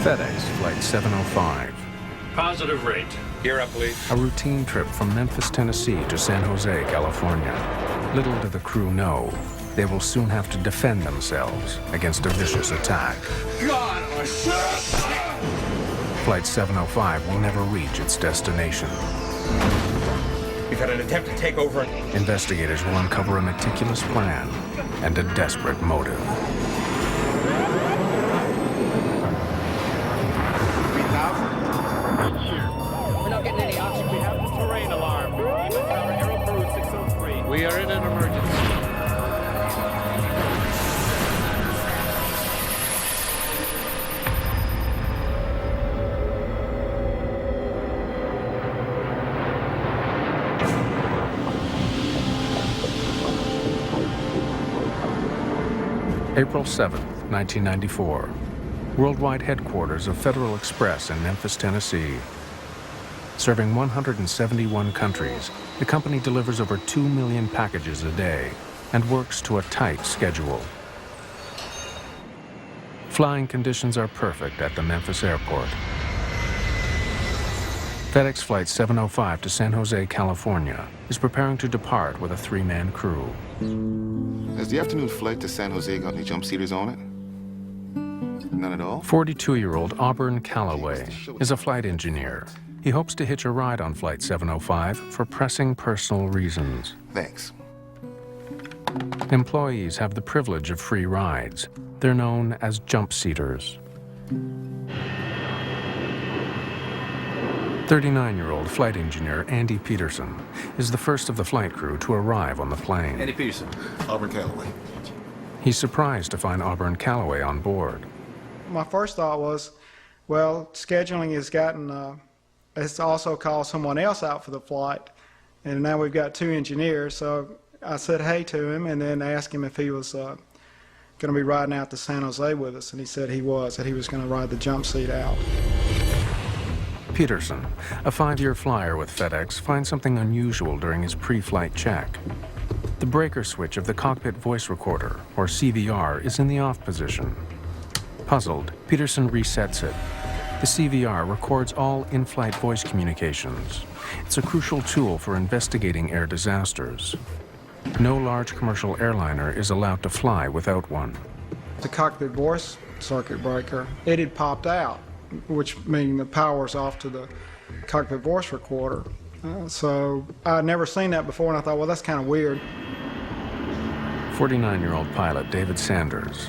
FedEx Flight 705. Positive rate. Gear up, please. A routine trip from Memphis, Tennessee to San Jose, California. Little do the crew know, they will soon have to defend themselves against a vicious attack. God, I Flight 705 will never reach its destination. We've had an attempt to take over. Investigators will uncover a meticulous plan and a desperate motive. We're not getting any oxygen. We have the terrain alarm. Even for our aero crew 603. We are in an emergency. April 7th, 1994. Worldwide headquarters of Federal Express in Memphis, Tennessee. Serving 171 countries, the company delivers over 2 million packages a day and works to a tight schedule. Flying conditions are perfect at the Memphis airport. FedEx Flight 705 to San Jose, California is preparing to depart with a 3-man crew. Has the afternoon flight to San Jose got any jump seaters on it? None at all? 42-year-old Auburn Calloway is a flight engineer. He hopes to hitch a ride on Flight 705 for pressing personal reasons. Thanks. Employees have the privilege of free rides. They're known as jump seaters. 39-year-old flight engineer Andy Peterson is the first of the flight crew to arrive on the plane. Andy Peterson. Auburn Calloway. He's surprised to find Auburn Calloway on board. My first thought was, well, scheduling has gotten, it's also called someone else out for the flight, and now we've got 2 engineers, so I said hey to him and then asked him if he was going to be riding out to San Jose with us, and he said he was, that he was going to ride the jump seat out. Peterson, a 5-year flyer with FedEx, finds something unusual during his pre-flight check. The breaker switch of the cockpit voice recorder, or CVR, is in the off position. Puzzled, Peterson resets it. The CVR records all in-flight voice communications. It's a crucial tool for investigating air disasters. No large commercial airliner is allowed to fly without one. The cockpit voice circuit breaker, it had popped out, which means the power's off to the cockpit voice recorder. So I'd never seen that before, and I thought, well, that's kind of weird. 49-year-old pilot David Sanders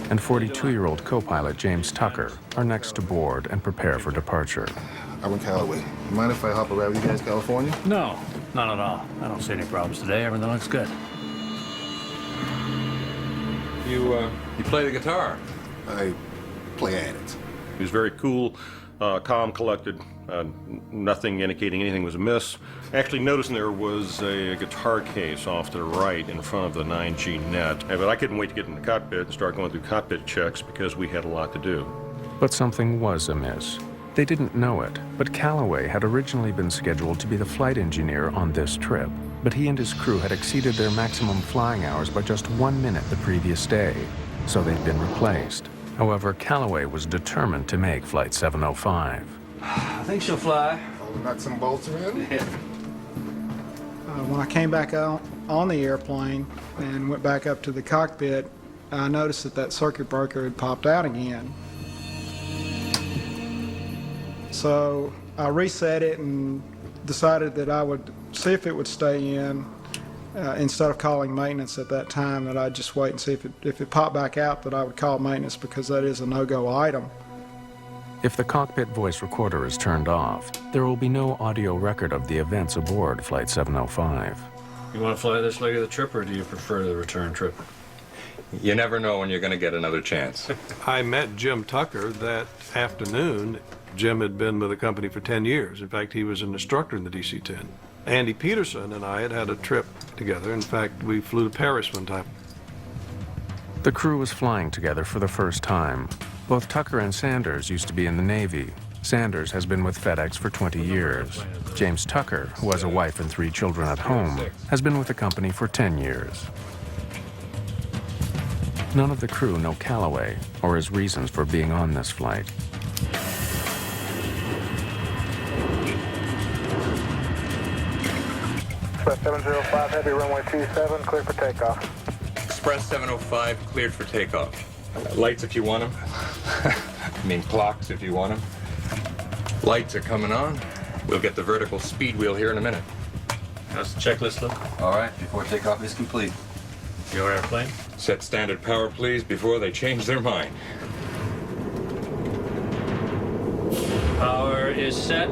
and 42-year-old co-pilot James Tucker are next to board and prepare for departure. Auburn Calloway. You mind if I hop around with you guys, California? No, not at all. I don't see any problems today. Everything looks good. You play the guitar. I play at it. He was very cool, calm, collected, nothing indicating anything was amiss. Actually noticing there was a guitar case off to the right in front of the 9G net. But I couldn't wait to get in the cockpit and start going through cockpit checks because we had a lot to do. But something was amiss. They didn't know it, but Calloway had originally been scheduled to be the flight engineer on this trip. But he and his crew had exceeded their maximum flying hours by just 1 minute the previous day, so they'd been replaced. However, Calloway was determined to make Flight 705. I think she'll fly. All the nuts and bolts are in? When I came back out on the airplane and went back up to the cockpit, I noticed that that circuit breaker had popped out again. So I reset it and decided that I would see if it would stay in. Instead of calling maintenance at that time, that I'd just wait and see if it popped back out, that I would call maintenance, because that is a no-go item. If the cockpit voice recorder is turned off, there will be no audio record of the events aboard Flight 705. You want to fly this leg of the trip, or do you prefer the return trip? You never know when you're going to get another chance. I met Jim Tucker that afternoon. Jim had been with the company for 10 years. In fact, he was an instructor in the DC-10. Andy Peterson and I had had a trip together. In fact, we flew to Paris one time. The crew was flying together for the first time. Both Tucker and Sanders used to be in the Navy. Sanders has been with FedEx for 20 years. James Tucker, who has a wife and 3 children at home, has been with the company for 10 years. None of the crew know Calloway or his reasons for being on this flight. Express 705, heavy runway 27, clear for takeoff. Express 705 cleared for takeoff. Lights if you want them. I mean clocks if you want them. Lights are coming on. We'll get the vertical speed wheel here in a minute. How's the checklist look? All right, before takeoff is complete. Your airplane? Set standard power, please, before they change their mind. Power is set.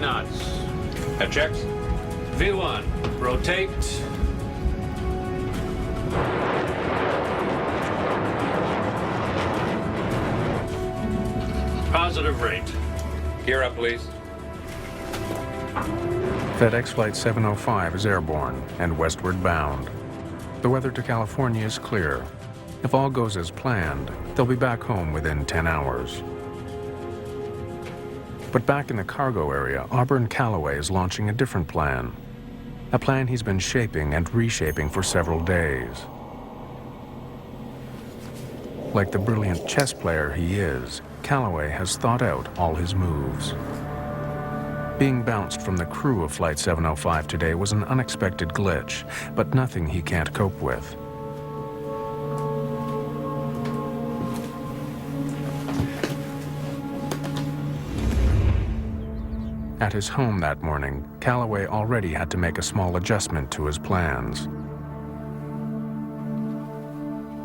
Knots. That checks? V1, rotate. Positive rate. Gear up, please. FedEx Flight 705 is airborne and westward bound. The weather to California is clear. If all goes as planned, they'll be back home within 10 hours. But back in the cargo area, Auburn Calloway is launching a different plan. A plan he's been shaping and reshaping for several days. Like the brilliant chess player he is, Calloway has thought out all his moves. Being bounced from the crew of Flight 705 today was an unexpected glitch, but nothing he can't cope with. At his home that morning, Calloway already had to make a small adjustment to his plans.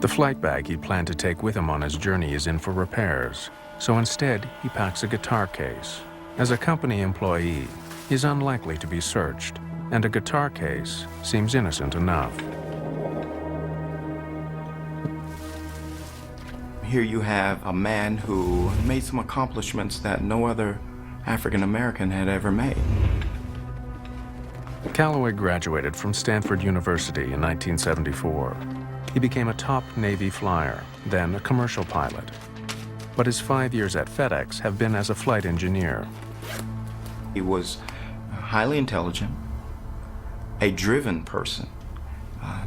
The flight bag he planned to take with him on his journey is in for repairs, so instead he packs a guitar case. As a company employee, he's unlikely to be searched, and a guitar case seems innocent enough. Here you have a man who made some accomplishments that no other African American had ever made. Calloway graduated from Stanford University in 1974. He became a top Navy flyer, then a commercial pilot. But his 5 years at FedEx have been as a flight engineer. He was highly intelligent, a driven person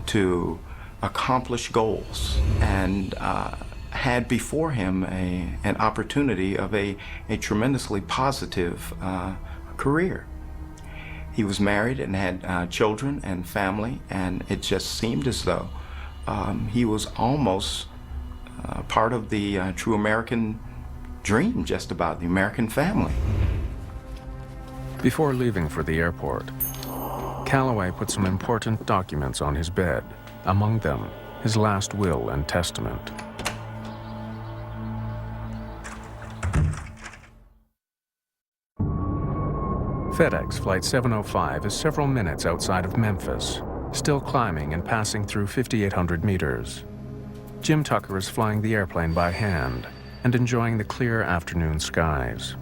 to accomplish goals, and had before him an opportunity of a tremendously positive career. He was married and had children and family, and it just seemed as though he was almost part of the true American dream, just about the American family. Before leaving for the airport, Calloway put some important documents on his bed, among them his last will and testament. FedEx Flight 705 is several minutes outside of Memphis, still climbing and passing through 5,800 meters. Jim Tucker is flying the airplane by hand and enjoying the clear afternoon skies.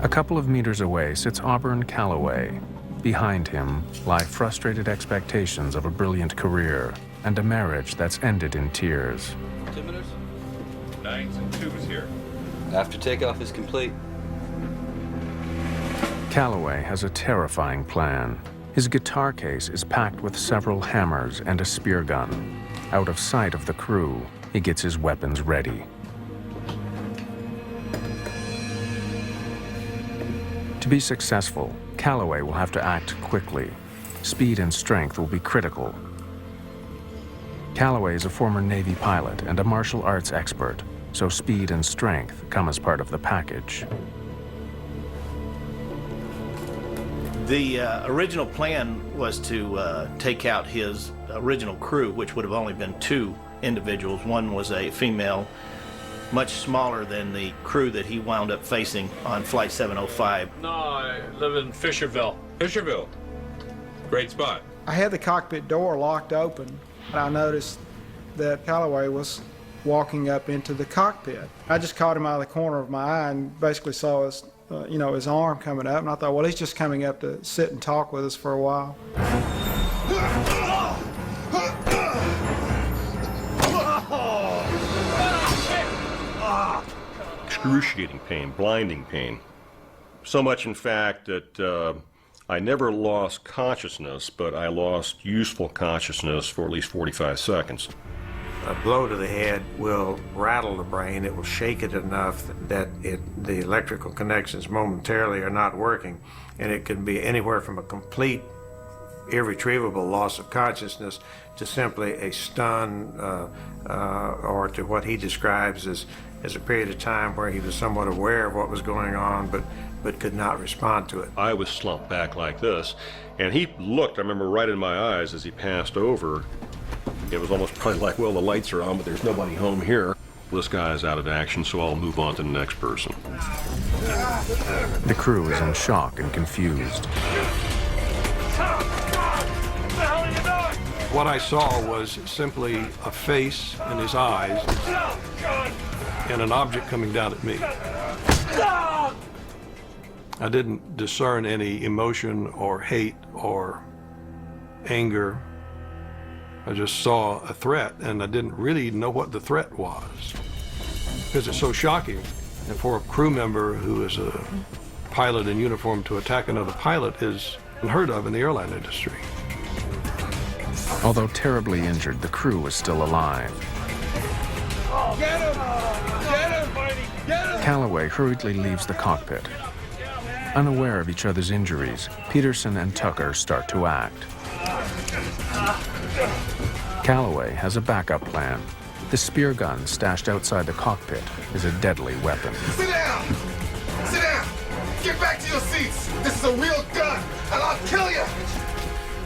A couple of meters away sits Auburn Calloway. Behind him lie frustrated expectations of a brilliant career and a marriage that's ended in tears. 2 minutes? 9s and 2s here. After takeoff is complete. Calloway has a terrifying plan. His guitar case is packed with several hammers and a spear gun. Out of sight of the crew, he gets his weapons ready. To be successful, Calloway will have to act quickly. Speed and strength will be critical. Calloway is a former Navy pilot and a martial arts expert, so speed and strength come as part of the package. The original plan was to take out his original crew, which would have only been 2 individuals. One was a female, much smaller than the crew that he wound up facing on Flight 705. No, I live in Fisherville. Fisherville. Great spot. I had the cockpit door locked open, and I noticed that Calloway was walking up into the cockpit. I just caught him out of the corner of my eye and basically saw his, his arm coming up, and I thought, well, he's just coming up to sit and talk with us for a while. Excruciating pain, blinding pain. So much, in fact, that I never lost consciousness, but I lost useful consciousness for at least 45 seconds. A blow to the head will rattle the brain. It will shake it enough that the electrical connections momentarily are not working, and it can be anywhere from a complete, irretrievable loss of consciousness to simply a stun, or to what he describes as a period of time where he was somewhat aware of what was going on, but could not respond to it. I was slumped back like this, and he looked, I remember, right in my eyes as he passed over. It was almost probably like, well, the lights are on, but there's nobody home here. This guy is out of action, so I'll move on to the next person. The crew is in shock and confused. What I saw was simply a face and his eyes and an object coming down at me. I didn't discern any emotion or hate or anger. I just saw a threat, and I didn't really know what the threat was, because it's so shocking. And for a crew member who is a pilot in uniform to attack another pilot is unheard of in the airline industry. Although terribly injured, the crew was still alive. Get him! Get him! Get him! Calloway hurriedly leaves the cockpit. Unaware of each other's injuries, Peterson and Tucker start to act. Calloway has a backup plan. The spear gun stashed outside the cockpit is a deadly weapon. Sit down! Sit down! Get back to your seats! This is a real gun, and I'll kill you!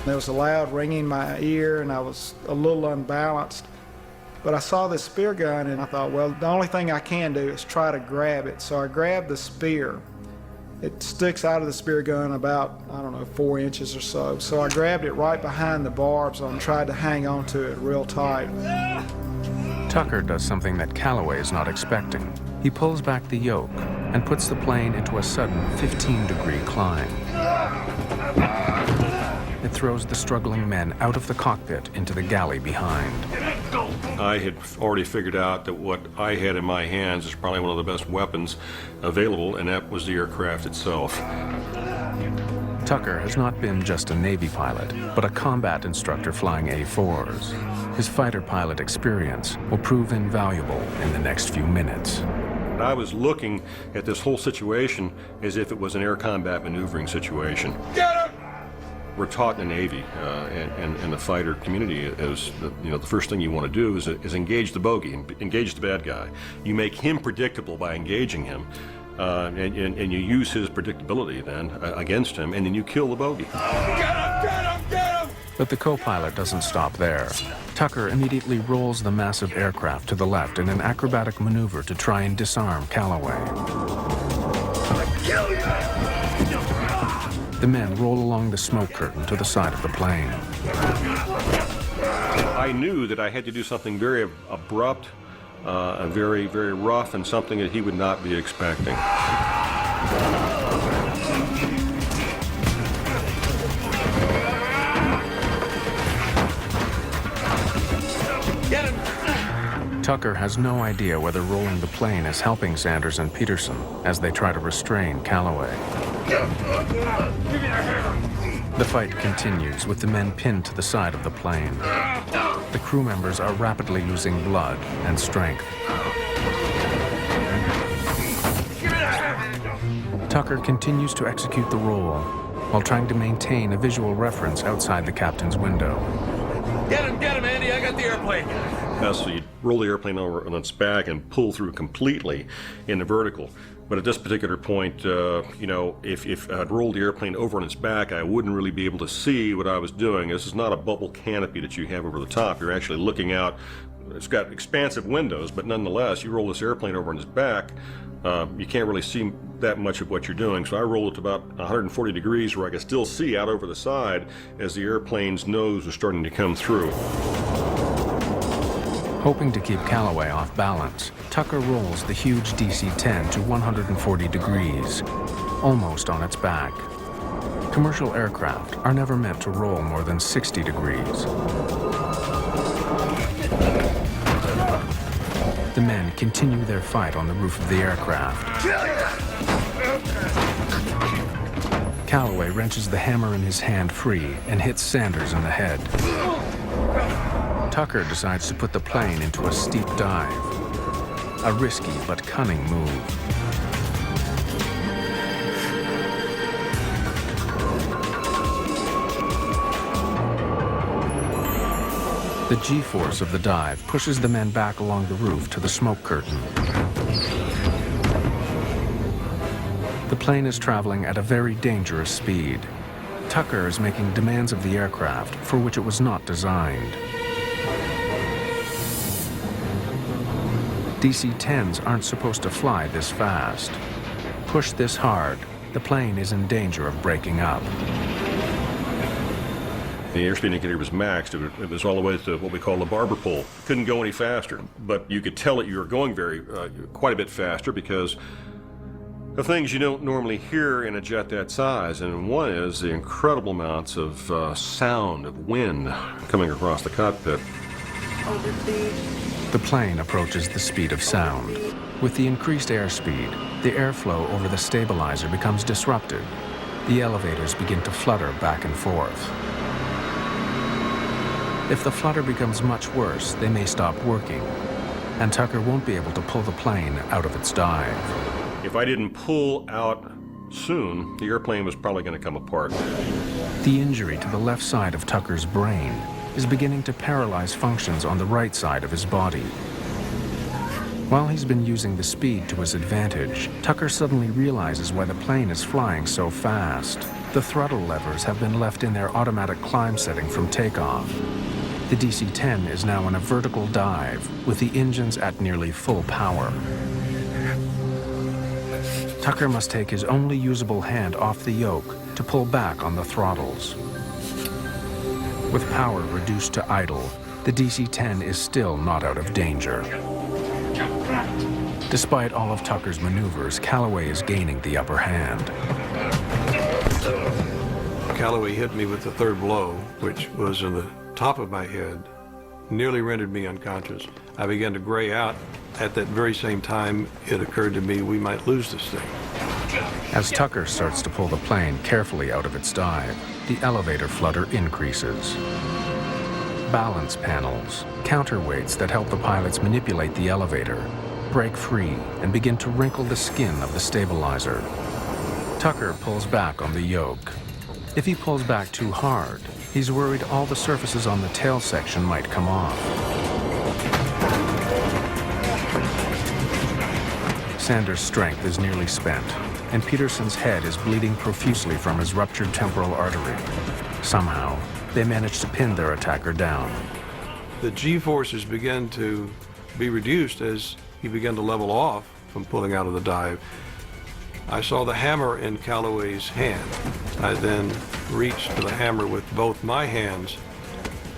There was a loud ringing in my ear, and I was a little unbalanced. But I saw this spear gun, and I thought, well, the only thing I can do is try to grab it. So I grabbed the spear. It sticks out of the spear gun about, 4 inches or so. So I grabbed it right behind the barbs and tried to hang on to it real tight. Tucker does something that Calloway is not expecting. He pulls back the yoke and puts the plane into a sudden 15-degree climb. It throws the struggling men out of the cockpit into the galley behind. I had already figured out that what I had in my hands is probably one of the best weapons available, and that was the aircraft itself. Tucker has not been just a Navy pilot, but a combat instructor flying A-4s. His fighter pilot experience will prove invaluable in the next few minutes. I was looking at this whole situation as if it was an air combat maneuvering situation. Get him! We're taught in the Navy and the fighter community is the first thing you want to do is engage the bogey, engage the bad guy. You make him predictable by engaging him, and you use his predictability then against him, and then you kill the bogey. Get him! Get him! Get him! But the co-pilot doesn't stop there. Tucker immediately rolls the massive aircraft to the left in an acrobatic maneuver to try and disarm Calloway. Kill you! The men roll along the smoke curtain to the side of the plane. I knew that I had to do something very abrupt, very, very rough, and something that he would not be expecting. Get him! Tucker has no idea whether rolling the plane is helping Sanders and Peterson as they try to restrain Calloway. The fight continues with the men pinned to the side of the plane. The crew members are rapidly losing blood and strength. Tucker continues to execute the roll while trying to maintain a visual reference outside the captain's window. Get him, Andy! I got the airplane! So you roll the airplane over on its back and pull through completely in the vertical. But at this particular point, if I'd rolled the airplane over on its back, I wouldn't really be able to see what I was doing. This is not a bubble canopy that you have over the top. You're actually looking out. It's got expansive windows, but nonetheless, you roll this airplane over on its back, you can't really see that much of what you're doing. So I rolled it to about 140 degrees where I could still see out over the side as the airplane's nose was starting to come through. Hoping to keep Calloway off balance, Tucker rolls the huge DC-10 to 140 degrees, almost on its back. Commercial aircraft are never meant to roll more than 60 degrees. The men continue their fight on the roof of the aircraft. Calloway wrenches the hammer in his hand free and hits Sanders in the head. Tucker decides to put the plane into a steep dive. A risky but cunning move. The G-force of the dive pushes the men back along the roof to the smoke curtain. The plane is traveling at a very dangerous speed. Tucker is making demands of the aircraft for which it was not designed. DC-10s aren't supposed to fly this fast. Pushed this hard, the plane is in danger of breaking up. The airspeed indicator was maxed. It was all the way to what we call the barber pole. Couldn't go any faster, but you could tell that you were going quite a bit faster because of things you don't normally hear in a jet that size. And one is the incredible amounts of sound, of wind coming across the cockpit. The plane approaches the speed of sound. With the increased airspeed, the airflow over the stabilizer becomes disrupted. The elevators begin to flutter back and forth. If the flutter becomes much worse, they may stop working, and Tucker won't be able to pull the plane out of its dive. If I didn't pull out soon, the airplane was probably going to come apart. The injury to the left side of Tucker's brain is beginning to paralyze functions on the right side of his body. While he's been using the speed to his advantage, Tucker suddenly realizes why the plane is flying so fast. The throttle levers have been left in their automatic climb setting from takeoff. The DC-10 is now in a vertical dive with the engines at nearly full power. Tucker must take his only usable hand off the yoke to pull back on the throttles. With power reduced to idle, the DC-10 is still not out of danger. Despite all of Tucker's maneuvers, Calloway is gaining the upper hand. Calloway hit me with the third blow, which was in the top of my head, nearly rendered me unconscious. I began to gray out. At that very same time, it occurred to me we might lose this thing. As Tucker starts to pull the plane carefully out of its dive, the elevator flutter increases. Balance panels, counterweights that help the pilots manipulate the elevator, break free and begin to wrinkle the skin of the stabilizer. Tucker pulls back on the yoke. If he pulls back too hard, he's worried all the surfaces on the tail section might come off. Sanders' strength is nearly spent, and Peterson's head is bleeding profusely from his ruptured temporal artery. Somehow, they manage to pin their attacker down. The G-forces began to be reduced as he began to level off from pulling out of the dive. I saw the hammer in Calloway's hand. I then reached for the hammer with both my hands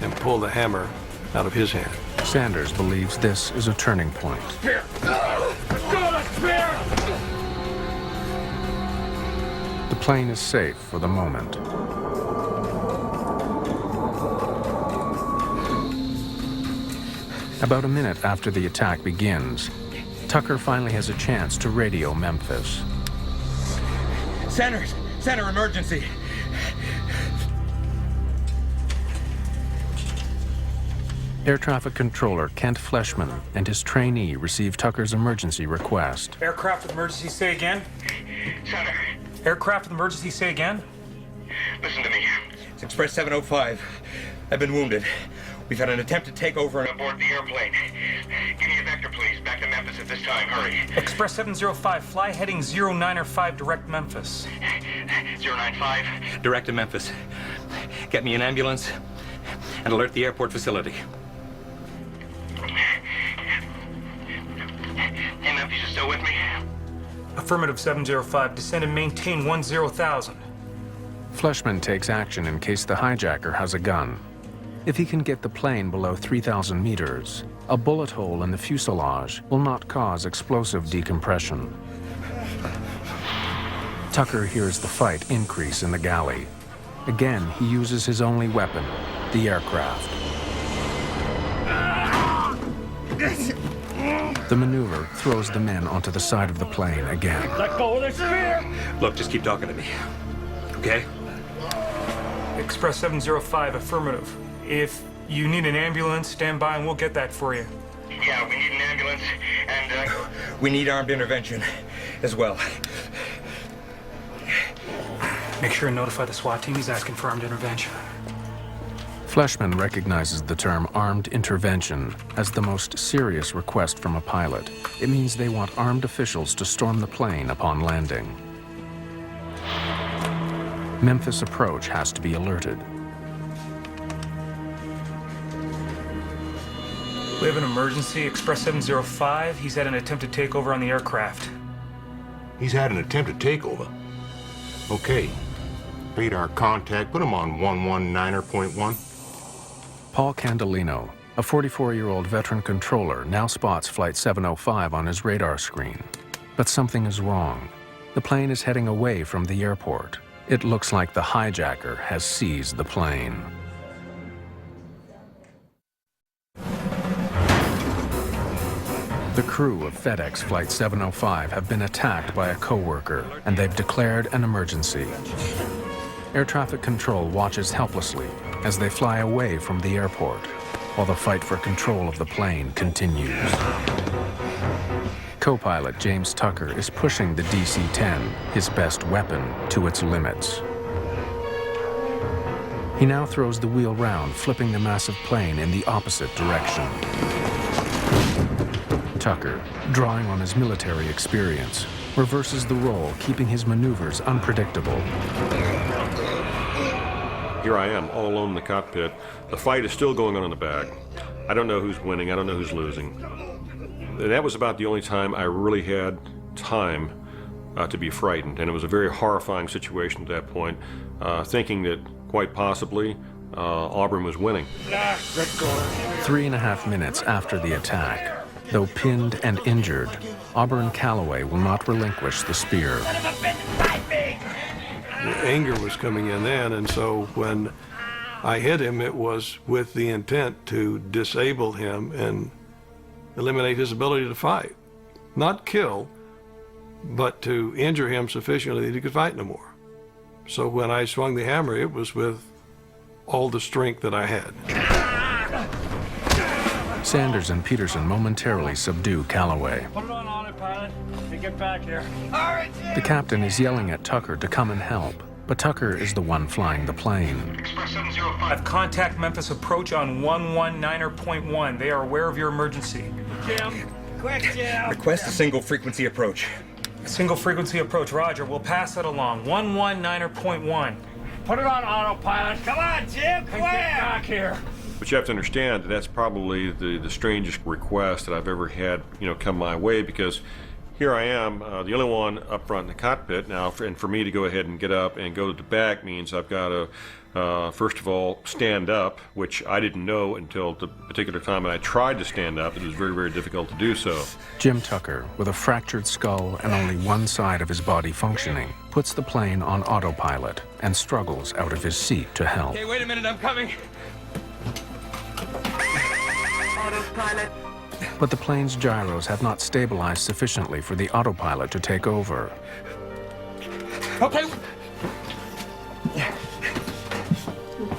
and pulled the hammer out of his hand. Sanders believes this is a turning point. Spear! Spear! The plane is safe for the moment. About a minute after the attack begins, Tucker finally has a chance to radio Memphis. Sanders! Center emergency! Air traffic controller Kent Fleshman and his trainee receive Tucker's emergency request. Aircraft with emergency, say again. Center. Aircraft with emergency, say again. Listen to me. It's Express 705. I've been wounded. We've had an attempted takeover Aboard the airplane. Give me a vector, please. Back to Memphis at this time. Hurry. Express 705, fly heading 095, direct Memphis. 095. direct to Memphis. Get me an ambulance and alert the airport facility. Hey, Memphis, you still with me? Affirmative 705, descend and maintain 10,000. Fleshman takes action in case the hijacker has a gun. If he can get the plane below 3,000 meters, a bullet hole in the fuselage will not cause explosive decompression. Tucker hears the fight increase in the galley. Again, he uses his only weapon, the aircraft. The maneuver throws the men onto the side of the plane again. Let go of the spear! Look, just keep talking to me. Okay. Express 705, affirmative. If you need an ambulance, stand by and we'll get that for you. Yeah, we need an ambulance, and we need armed intervention as well. Make sure and notify the SWAT team he's asking for armed intervention. Fleshman recognizes the term armed intervention as the most serious request from a pilot. It means they want armed officials to storm the plane upon landing. Memphis approach has to be alerted. We have an emergency, Express 705. He's had an attempted takeover on the aircraft. He's had an attempted takeover? Okay. Radar contact, put him on 119.1. Paul Candelino, a 44-year-old veteran controller, now spots Flight 705 on his radar screen. But something is wrong. The plane is heading away from the airport. It looks like the hijacker has seized the plane. The crew of FedEx Flight 705 have been attacked by a coworker, and they've declared an emergency. Air traffic control watches helplessly as they fly away from the airport, while the fight for control of the plane continues. Co-pilot James Tucker is pushing the DC-10, his best weapon, to its limits. He now throws the wheel round, flipping the massive plane in the opposite direction. Tucker, drawing on his military experience, reverses the role, keeping his maneuvers unpredictable. Here I am, all alone in the cockpit. The fight is still going on in the back. I don't know who's winning, I don't know who's losing. And that was about the only time I really had time to be frightened. And it was a very horrifying situation at that point, thinking that quite possibly Auburn was winning. 3.5 minutes after the attack, though pinned and injured, Auburn Calloway will not relinquish the spear. The anger was coming in then, and so when I hit him, it was with the intent to disable him and eliminate his ability to fight. Not kill, but to injure him sufficiently that he could fight no more. So when I swung the hammer, it was with all the strength that I had. Sanders and Peterson momentarily subdue Calloway. Put it on autopilot. Get back here. The captain is yelling at Tucker to come and help, but Tucker is the one flying the plane. Express 705. Contact Memphis approach on 119.1. They are aware of your emergency. Jim, quick, Jim. Request a single frequency approach. Single frequency approach, roger. We'll pass that along. 119.1. Put it on autopilot. Come on, Jim, quick. Get back here. But you have to understand that that's probably the strangest request that I've ever had, come my way, because here I am, the only one up front in the cockpit now, and for me to go ahead and get up and go to the back means I've got to, first of all, stand up, which I didn't know until the particular time that I tried to stand up. It was very, very difficult to do so. Jim Tucker, with a fractured skull and only one side of his body functioning, puts the plane on autopilot and struggles out of his seat to help. Okay, wait a minute, I'm coming. Autopilot. But the plane's gyros have not stabilized sufficiently for the autopilot to take over. Okay.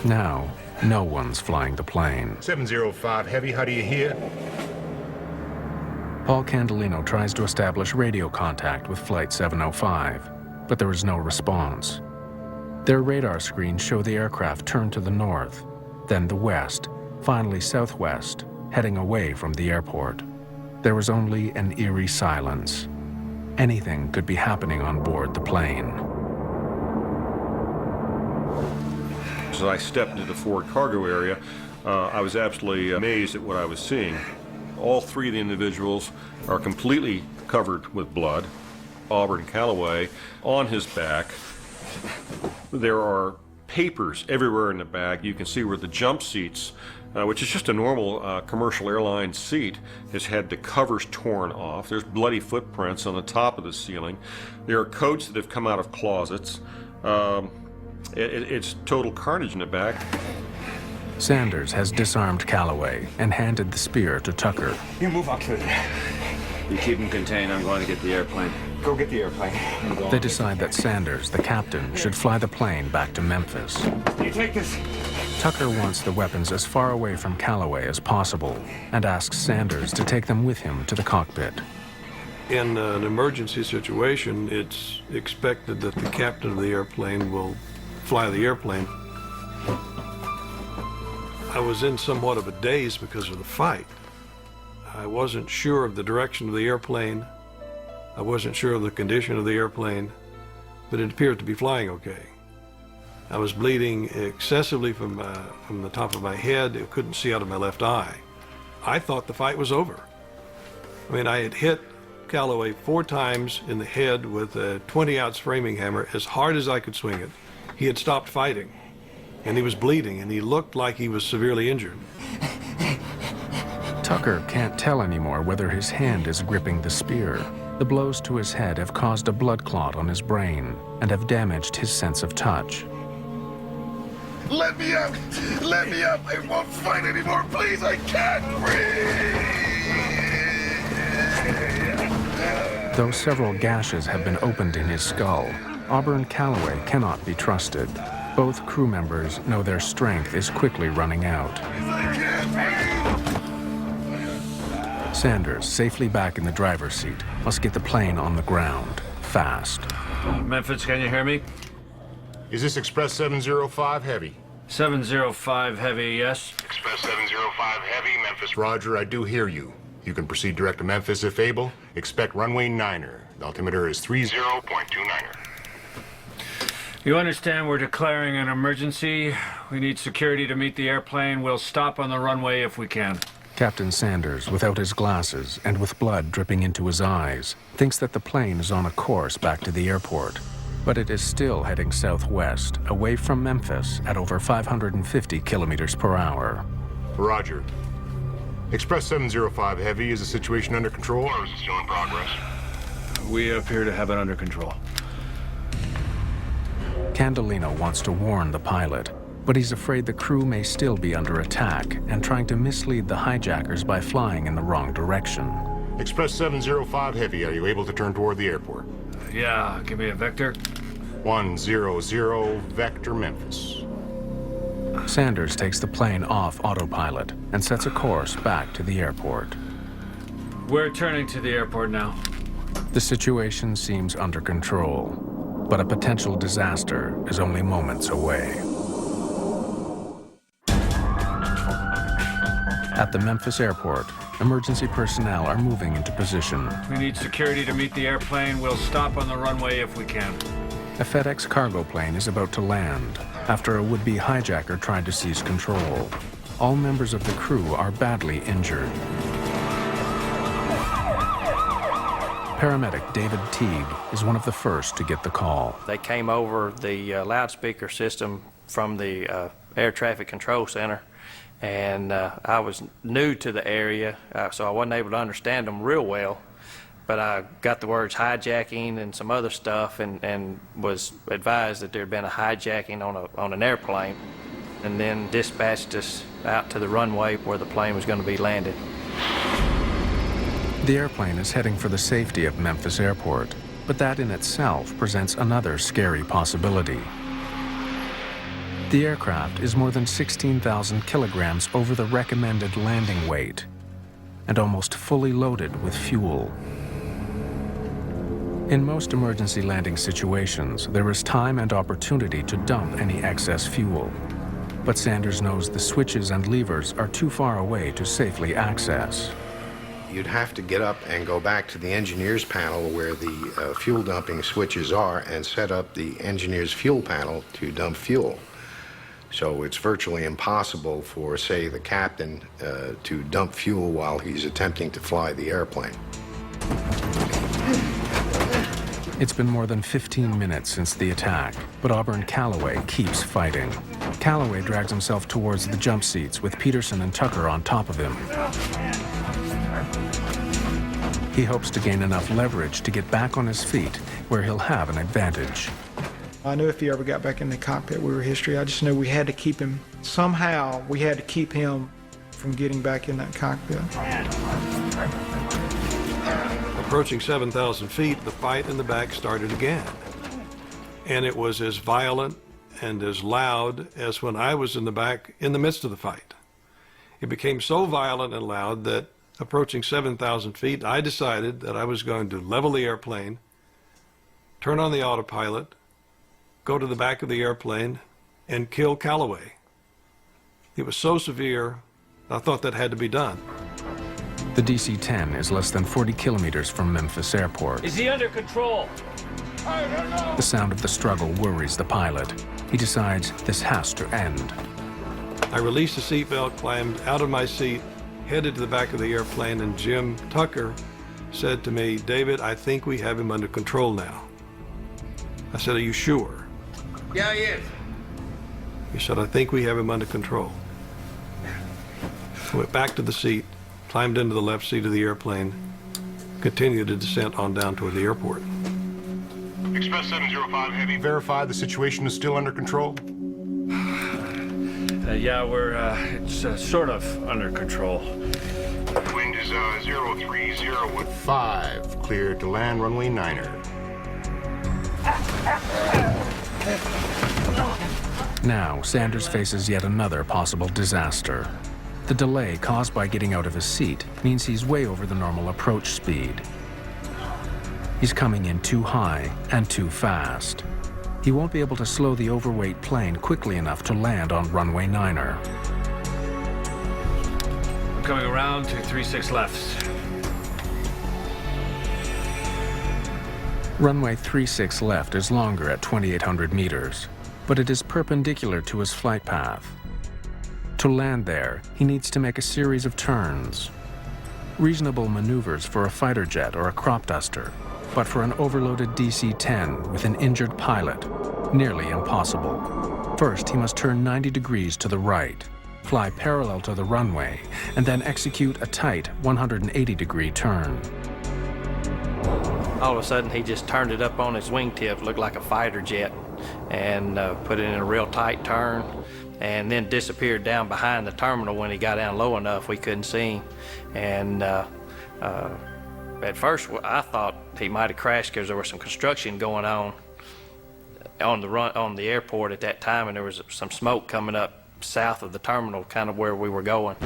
Now, no one's flying the plane. 705 Heavy, how do you hear? Paul Candelino tries to establish radio contact with Flight 705, but there is no response. Their radar screens show the aircraft turn to the north, then the west, finally southwest, heading away from the airport. There was only an eerie silence. Anything could be happening on board the plane. As I stepped into the forward cargo area, I was absolutely amazed at what I was seeing. All three of the individuals are completely covered with blood. Auburn Calloway on his back. There are papers everywhere in the back. You can see where the jump seats, which is just a normal commercial airline seat, has had the covers torn off. There's bloody footprints on the top of the ceiling. There are coats that have come out of closets. It's total carnage in the back. Sanders has disarmed Calloway and handed the spear to Tucker. You move up to it. You keep him contained. I'm going to get the airplane. Go get the airplane. They decide that Sanders, the captain, should fly the plane back to Memphis. You take this. Tucker wants the weapons as far away from Calloway as possible and asks Sanders to take them with him to the cockpit. In an emergency situation, it's expected that the captain of the airplane will fly the airplane. I was in somewhat of a daze because of the fight. I wasn't sure of the direction of the airplane. I wasn't sure of the condition of the airplane, but it appeared to be flying okay. I was bleeding excessively from the top of my head. I couldn't see out of my left eye. I thought the fight was over. I mean, I had hit Calloway 4 times in the head with a 20-ounce framing hammer as hard as I could swing it. He had stopped fighting, and he was bleeding, and he looked like he was severely injured. Tucker can't tell anymore whether his hand is gripping the spear. The blows to his head have caused a blood clot on his brain and have damaged his sense of touch. Let me up! Let me up! I won't fight anymore! Please, I can't breathe! Though several gashes have been opened in his skull, Auburn Calloway cannot be trusted. Both crew members know their strength is quickly running out. Sanders, safely back in the driver's seat, must get the plane on the ground, fast. Memphis, can you hear me? Is this Express 705 Heavy? 705 Heavy, yes. Express 705 Heavy, Memphis. Roger, I do hear you. You can proceed direct to Memphis if able. Expect runway 9er. The altimeter is 30.29er. You understand we're declaring an emergency. We need security to meet the airplane. We'll stop on the runway if we can. Captain Sanders, without his glasses and with blood dripping into his eyes, thinks that the plane is on a course back to the airport. But it is still heading southwest, away from Memphis at over 550 kilometers per hour. Roger. Express 705 Heavy, is the situation under control or is it still in progress? We appear to have it under control. Candelino wants to warn the pilot, but he's afraid the crew may still be under attack and trying to mislead the hijackers by flying in the wrong direction. Express 705 Heavy, are you able to turn toward the airport? Yeah, give me a vector. 100 Vector Memphis. Sanders takes the plane off autopilot and sets a course back to the airport. We're turning to the airport now. The situation seems under control, but a potential disaster is only moments away. At the Memphis airport, emergency personnel are moving into position. We need security to meet the airplane. We'll stop on the runway if we can. A FedEx cargo plane is about to land after a would-be hijacker tried to seize control. All members of the crew are badly injured. Paramedic David Teague is one of the first to get the call. They came over the loudspeaker system from the air traffic control center, and I was new to the area, so I wasn't able to understand them real well. But I got the words hijacking and some other stuff, and was advised that there had been a hijacking on an airplane, and then dispatched us out to the runway where the plane was going to be landed. The airplane is heading for the safety of Memphis Airport, but that in itself presents another scary possibility. The aircraft is more than 16,000 kilograms over the recommended landing weight and almost fully loaded with fuel. In most emergency landing situations, there is time and opportunity to dump any excess fuel. But Sanders knows the switches and levers are too far away to safely access. You'd have to get up and go back to the engineer's panel where the fuel dumping switches are and set up the engineer's fuel panel to dump fuel. So it's virtually impossible for, say, the captain to dump fuel while he's attempting to fly the airplane. It's been more than 15 minutes since the attack, but Auburn Calloway keeps fighting. Calloway drags himself towards the jump seats with Peterson and Tucker on top of him. He hopes to gain enough leverage to get back on his feet, where he'll have an advantage. I knew if he ever got back in the cockpit, we were history. I just knew we had to keep him. Somehow, we had to keep him from getting back in that cockpit. Approaching 7,000 feet, the fight in the back started again. And it was as violent and as loud as when I was in the back in the midst of the fight. It became so violent and loud that approaching 7,000 feet, I decided that I was going to level the airplane, turn on the autopilot, go to the back of the airplane, and kill Calloway. It was so severe, I thought that had to be done. The DC-10 is less than 40 kilometers from Memphis Airport. Is he under control? The sound of the struggle worries the pilot. He decides this has to end. I released the seatbelt, climbed out of my seat, headed to the back of the airplane, and Jim Tucker said to me, "David, I think we have him under control now." I said, "Are you sure?" Yeah, he is. He said, "I think we have him under control." I went back to the seat, climbed into the left seat of the airplane, continued the descent on down toward the airport. Express 705 Heavy, verify the situation is still under control? Yeah, it's sort of under control. Wind is 030 with 5, clear to land runway 9er. Now, Sanders faces yet another possible disaster. The delay caused by getting out of his seat means he's way over the normal approach speed. He's coming in too high and too fast. He won't be able to slow the overweight plane quickly enough to land on runway 9er. I'm coming around to 36 left. Runway 36 left is longer at 2,800 meters, but it is perpendicular to his flight path. To land there, he needs to make a series of turns. Reasonable maneuvers for a fighter jet or a crop duster, but for an overloaded DC-10 with an injured pilot, nearly impossible. First, he must turn 90 degrees to the right, fly parallel to the runway, and then execute a tight 180-degree turn. All of a sudden, he just turned it up on his wingtip, looked like a fighter jet, and put it in a real tight turn, and then disappeared down behind the terminal. When he got down low enough, we couldn't see him. And at first, I thought he might have crashed because there was some construction going on the airport at that time, and there was some smoke coming up south of the terminal, kind of where we were going.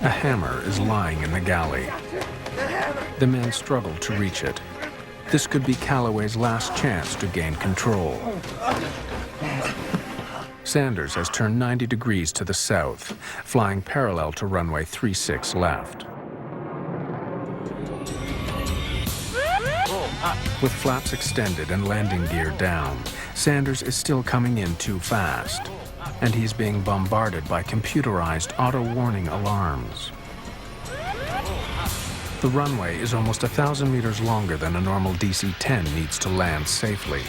A hammer is lying in the galley. The men struggle to reach it. This could be Calloway's last chance to gain control. Sanders has turned 90 degrees to the south, flying parallel to runway 36 left. With flaps extended and landing gear down, Sanders is still coming in too fast, and he's being bombarded by computerized auto-warning alarms. The runway is almost 1,000 meters longer than a normal DC-10 needs to land safely,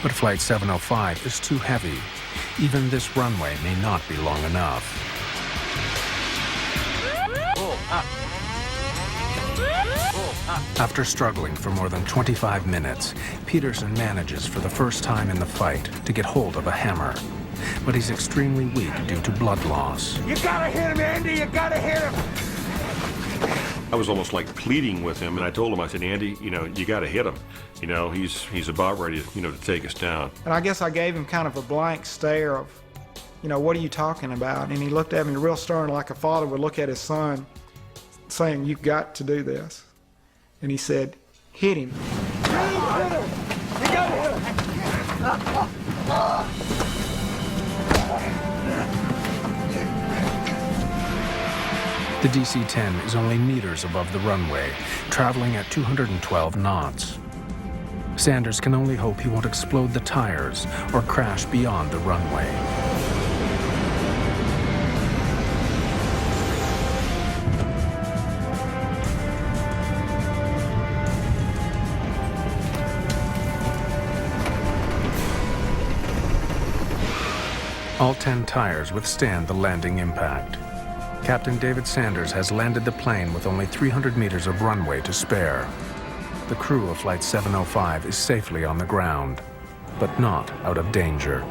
but Flight 705 is too heavy. Even this runway may not be long enough. After struggling for more than 25 minutes, Peterson manages for the first time in the fight to get hold of a hammer. But he's extremely weak due to blood loss. You gotta hit him, Andy! You gotta hit him! I was almost like pleading with him, and I told him, I said, "Andy, you gotta hit him. He's about ready, to take us down." And I guess I gave him kind of a blank stare of, what are you talking about? And he looked at me real stern, like a father would look at his son, saying, "You've got to do this." And he said, "Hit him." You gotta hit him! The DC-10 is only meters above the runway, traveling at 212 knots. Sanders can only hope he won't explode the tires or crash beyond the runway. All 10 tires withstand the landing impact. Captain David Sanders has landed the plane with only 300 meters of runway to spare. The crew of Flight 705 is safely on the ground, but not out of danger.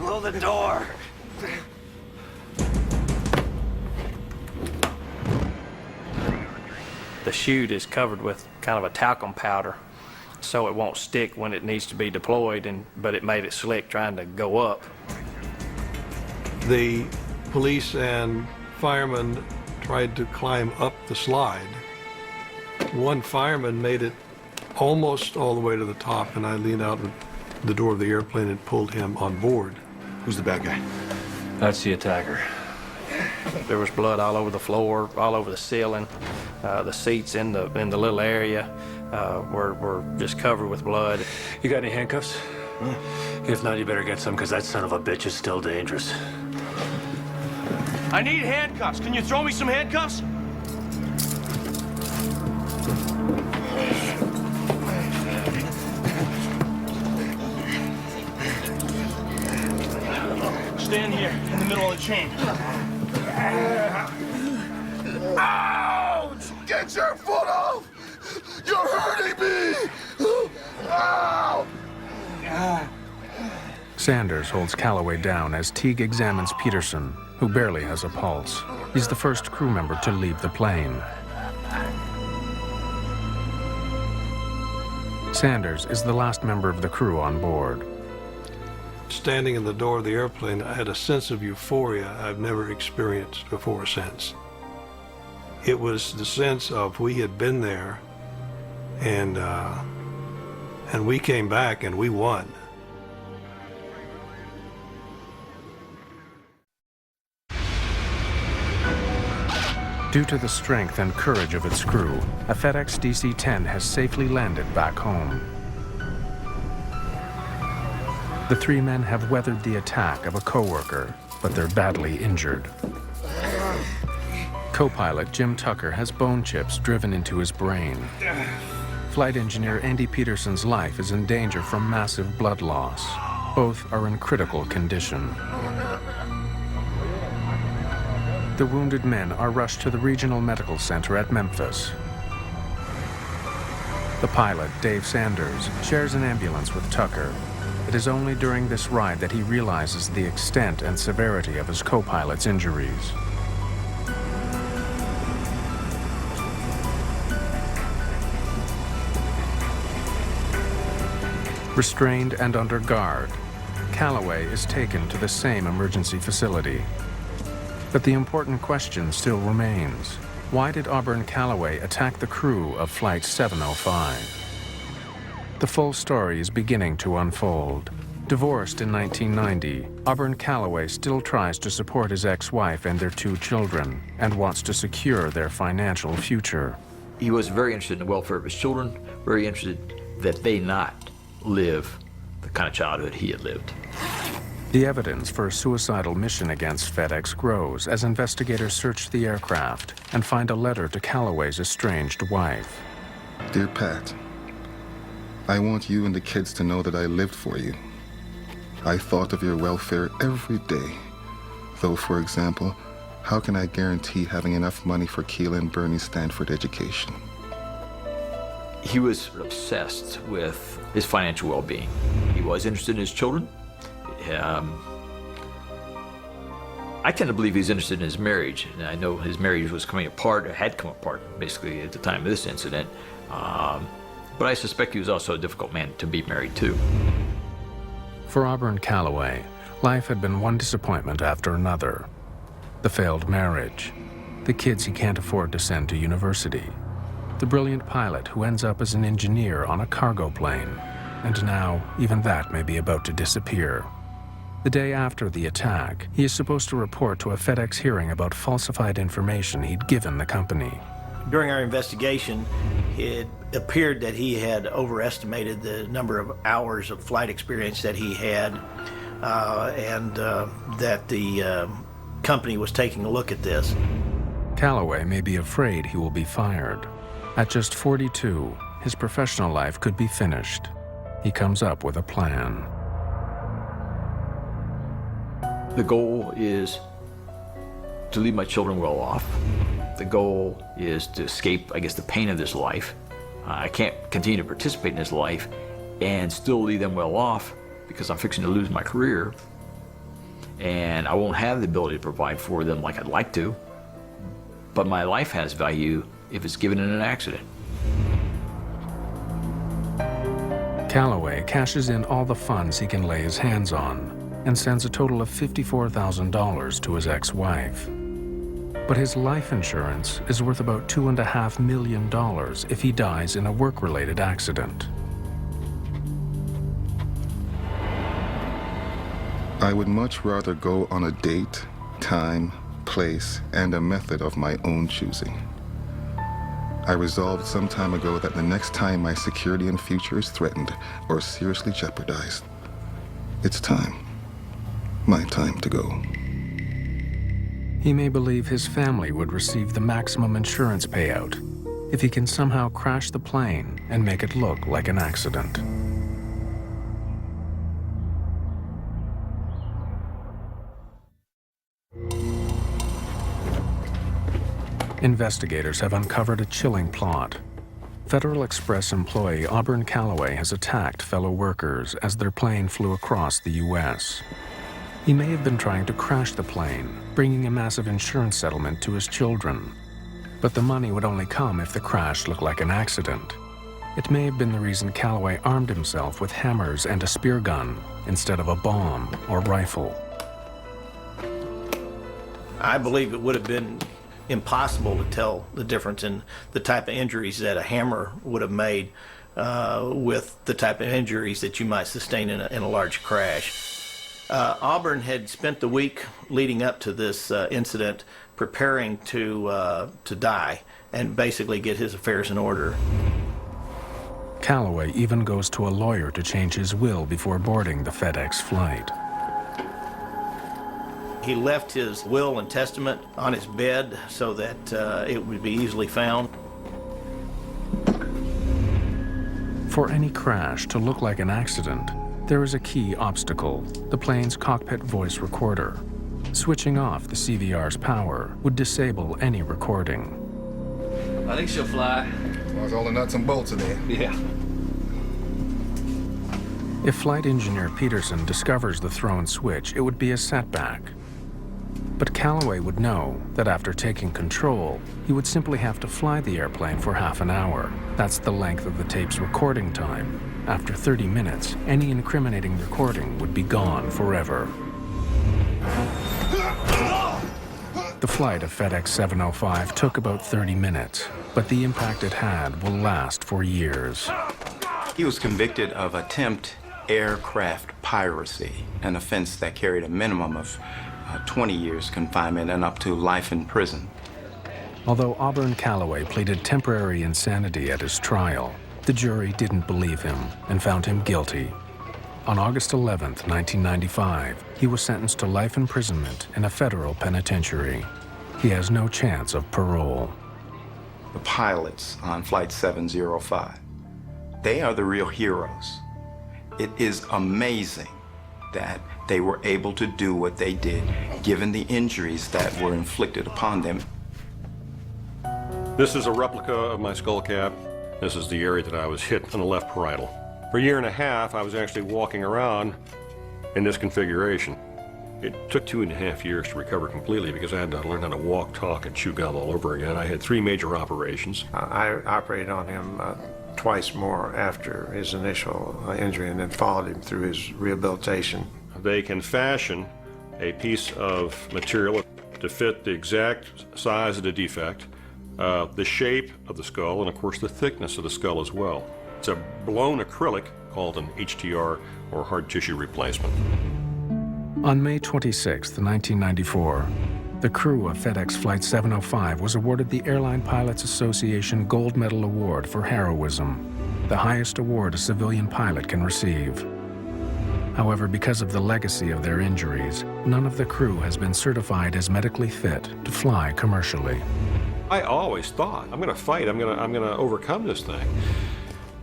Blow the door. The chute is covered with kind of a talcum powder, so it won't stick when it needs to be deployed, but it made it slick trying to go up. The police and firemen tried to climb up the slide. One fireman made it almost all the way to the top, and I leaned out the door of the airplane and pulled him on board. Who's the bad guy? That's the attacker. There was blood all over the floor, all over the ceiling. The seats in the little area were just covered with blood. You got any handcuffs? If not, you better get some, because that son of a bitch is still dangerous. I need handcuffs. Can you throw me some handcuffs? Stand here in the middle of the chain. Ouch! Get your foot off! You're hurting me! Ow! Sanders holds Calloway down as Teague examines Peterson, who barely has a pulse. He's the first crew member to leave the plane. Sanders is the last member of the crew on board. Standing in the door of the airplane, I had a sense of euphoria I've never experienced before or since. It was the sense of we had been there, and we came back and we won. Due to the strength and courage of its crew, a FedEx DC-10 has safely landed back home. The three men have weathered the attack of a coworker, but they're badly injured. Co-pilot Jim Tucker has bone chips driven into his brain. Flight engineer Andy Peterson's life is in danger from massive blood loss. Both are in critical condition. The wounded men are rushed to the regional medical center at Memphis. The pilot, Dave Sanders, shares an ambulance with Tucker. It is only during this ride that he realizes the extent and severity of his co-pilot's injuries. Restrained and under guard, Calloway is taken to the same emergency facility. But the important question still remains. Why did Auburn Calloway attack the crew of Flight 705? The full story is beginning to unfold. Divorced in 1990, Auburn Calloway still tries to support his ex-wife and their two children and wants to secure their financial future. He was very interested in the welfare of his children, very interested that they not live the kind of childhood he had lived. The evidence for a suicidal mission against FedEx grows as investigators search the aircraft and find a letter to Calloway's estranged wife. Dear Pat, I want you and the kids to know that I lived for you. I thought of your welfare every day. Though, for example, how can I guarantee having enough money for Keela and Bernie's Stanford education? He was obsessed with his financial well-being. He was interested in his children. I tend to believe he's interested in his marriage. And I know his marriage was coming apart, or had come apart, basically, at the time of this incident. But I suspect he was also a difficult man to be married to. For Auburn Calloway, life had been one disappointment after another. The failed marriage, the kids he can't afford to send to university, the brilliant pilot who ends up as an engineer on a cargo plane, and now even that may be about to disappear. The day after the attack, he is supposed to report to a FedEx hearing about falsified information he'd given the company. During our investigation, it appeared that he had overestimated the number of hours of flight experience that he had, and that the company was taking a look at this. Calloway may be afraid he will be fired. At just 42, his professional life could be finished. He comes up with a plan. The goal is to leave my children well off. The goal is to escape, I guess, the pain of this life. I can't continue to participate in this life and still leave them well off because I'm fixing to lose my career. and I won't have the ability to provide for them like I'd like to, but my life has value if it's given in an accident. Calloway cashes in all the funds he can lay his hands on and sends a total of $54,000 to his ex-wife. But his life insurance is worth about $2.5 million if he dies in a work-related accident. I would much rather go on a date, time, place, and a method of my own choosing. I resolved some time ago that the next time my security and future is threatened or seriously jeopardized, it's time. My time to go. He may believe his family would receive the maximum insurance payout if he can somehow crash the plane and make it look like an accident. Investigators have uncovered a chilling plot. Federal Express employee Auburn Calloway has attacked fellow workers as their plane flew across the U.S. He may have been trying to crash the plane, bringing a massive insurance settlement to his children. But the money would only come if the crash looked like an accident. It may have been the reason Calloway armed himself with hammers and a spear gun instead of a bomb or rifle. I believe it would have been impossible to tell the difference in the type of injuries that a hammer would have made with the type of injuries that you might sustain in a large crash. Auburn had spent the week leading up to this incident preparing to die and basically get his affairs in order. Calloway even goes to a lawyer to change his will before boarding the FedEx flight. He left his will and testament on his bed so that it would be easily found. For any crash to look like an accident, there is a key obstacle: the plane's cockpit voice recorder. Switching off the CVR's power would disable any recording. I think she'll fly. As long as all the nuts and bolts are there. Yeah. If flight engineer Peterson discovers the thrown switch, it would be a setback. But Calloway would know that after taking control, he would simply have to fly the airplane for half an hour. That's the length of the tape's recording time. After 30 minutes, any incriminating recording would be gone forever. The flight of FedEx 705 took about 30 minutes, but the impact it had will last for years. He was convicted of attempt aircraft piracy, an offense that carried a minimum of 20 years confinement and up to life in prison. Although Auburn Calloway pleaded temporary insanity at his trial, the jury didn't believe him and found him guilty. On August 11, 1995, he was sentenced to life imprisonment in a federal penitentiary. He has no chance of parole. The pilots on Flight 705, they are the real heroes. It is amazing that they were able to do what they did, given the injuries that were inflicted upon them. This is a replica of my skull cap. This is the area that I was hit on the left parietal. For a year and a half, I was actually walking around in this configuration. It took 2.5 years to recover completely because I had to learn how to walk, talk, and chew gum all over again. I had 3 major operations. I operated on him twice more after his initial injury and then followed him through his rehabilitation. They can fashion a piece of material to fit the exact size of the defect, the shape of the skull, and of course the thickness of the skull as well. It's a blown acrylic called an HTR, or hard tissue replacement. On May 26, 1994, the crew of FedEx Flight 705 was awarded the Airline Pilots Association Gold Medal Award for heroism, the highest award a civilian pilot can receive. However, because of the legacy of their injuries, none of the crew has been certified as medically fit to fly commercially. I always thought, I'm going to fight, I'm going to overcome this thing.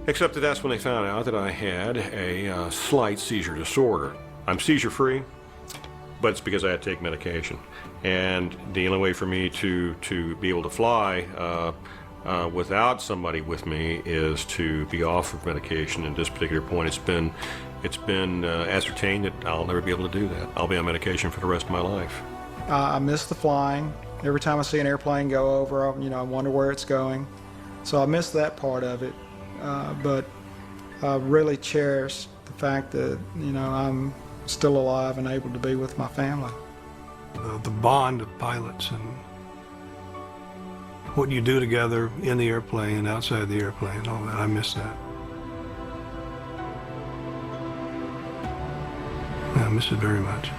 Except that that's when they found out that I had a slight seizure disorder. I'm seizure-free, but it's because I had to take medication. And the only way for me to be able to fly without somebody with me is to be off of medication. At this particular point, it's been it's been ascertained that I'll never be able to do that. I'll be on medication for the rest of my life. I miss the flying. Every time I see an airplane go over, I wonder where it's going. So I miss that part of it. But I really cherish the fact that, I'm still alive and able to be with my family. The bond of pilots and what you do together in the airplane and outside the airplane, all that, I miss that. I miss it very much.